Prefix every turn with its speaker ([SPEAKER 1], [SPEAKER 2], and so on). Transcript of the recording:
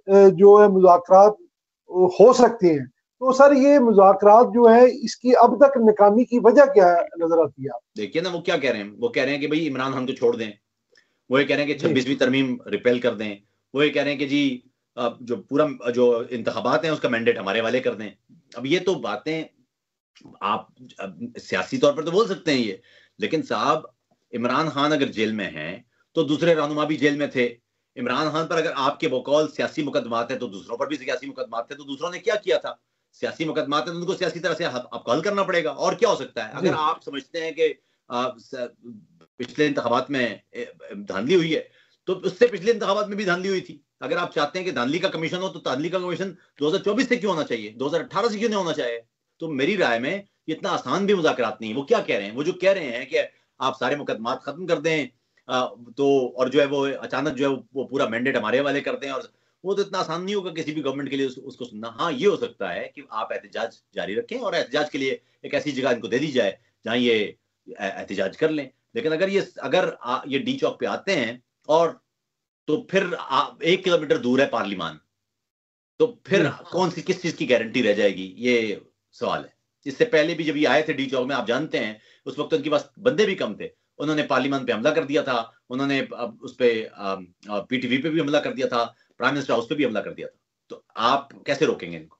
[SPEAKER 1] जो है मुज़ाकरात हो सकते हैं। तो सर ये मुज़ाकरात जो है इसकी अब तक नाकामी की वजह क्या नजर आती है आप?
[SPEAKER 2] देखिए ना, वो क्या कह रहे हैं, वो कह रहे हैं कि भाई इमरान खान को छोड़ दें, वो ये कह रहे हैं कि
[SPEAKER 1] जी
[SPEAKER 2] 26वीं तरमीम रिपेल कर दें, वो ये कह रहे हैं कि जी जो पूरा जो इंतखाबात हैं उसका मैंडेट हमारे वाले कर दें। अब ये तो बातें आप सियासी तौर पर तो बोल सकते हैं ये, लेकिन साहब इमरान खान अगर जेल में हैं तो दूसरे रहनुमा भी जेल में थे। इमरान खान पर अगर आपके बकौल सियासी मुकदमात हैं तो दूसरों पर भी सियासी मुकदमात थे, तो दूसरों ने क्या किया था? सियासी मुकदमात है तो उनको सियासी तरह से आपको हल करना पड़ेगा, और क्या हो सकता है?
[SPEAKER 1] जी
[SPEAKER 2] अगर आप समझते हैं कि पिछले इंतखाबात में धांधली हुई है, तो उससे पिछले इंतखाबात में भी धांधली हुई थी। अगर आप चाहते हैं कि धांधली का कमीशन हो, तो धांधली का कमीशन 2024 से क्यों होना चाहिए, 2018 से क्यों नहीं होना चाहिए? तो मेरी राय में इतना आसान भी मुज़ाकरात नहीं है। वो क्या कह रहे हैं, वो जो कह रहे हैं कि आप सारे मुकदमात खत्म कर दें, तो और जो है वो अचानक जो है वो पूरा मैंडेट हमारे वाले कर दें, और वो तो इतना आसान नहीं होगा किसी भी गवर्नमेंट के लिए उसको सुनना। हाँ, ये हो सकता है कि आप एहतजाज जारी रखें और एहतजाज के लिए एक ऐसी जगह इनको दे दी जाए जहां ये एहतजाज कर लें। लेकिन अगर ये डी चौक पे आते हैं, और तो फिर 1 किलोमीटर दूर है पार्लिमान, तो फिर
[SPEAKER 1] जी
[SPEAKER 2] कौन सी किस चीज की गारंटी रह जाएगी, ये सवाल है। इससे पहले भी जब ये आए थे डी चौक में, आप जानते हैं उस वक्त उनके पास बंदे भी कम थे, उन्होंने पार्लियामेंट पे हमला कर दिया था, उन्होंने उस पे पीटीवी पे भी हमला कर दिया था, प्राइम मिनिस्टर हाउस पे भी हमला कर दिया था। तो आप कैसे रोकेंगे इनको?